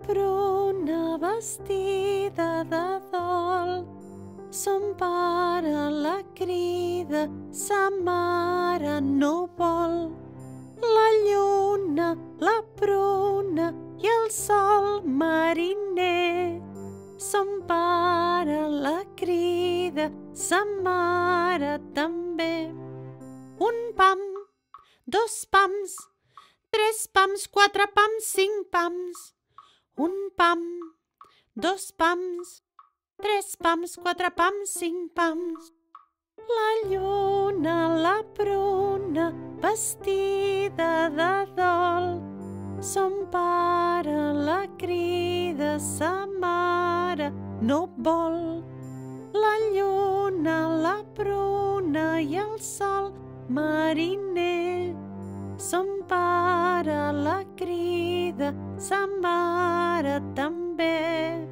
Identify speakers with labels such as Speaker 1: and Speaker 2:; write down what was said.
Speaker 1: pruna vestida de dol. Son pare la crida, sa mare no vol. La lluna, la pruna i el sol mariner. Son pare la crida, sa mare també. Un pam, dos pams, tres pams, quatre pams, cinc pams. Un pam, dos pams, tres pams, quatre pams, cinc pams. La lluna, la pruna, vestida de dol. Son pare la crida, sa mare no vol. La lluna, la pruna i el sol mariner. Son pare la crida, sa mare també.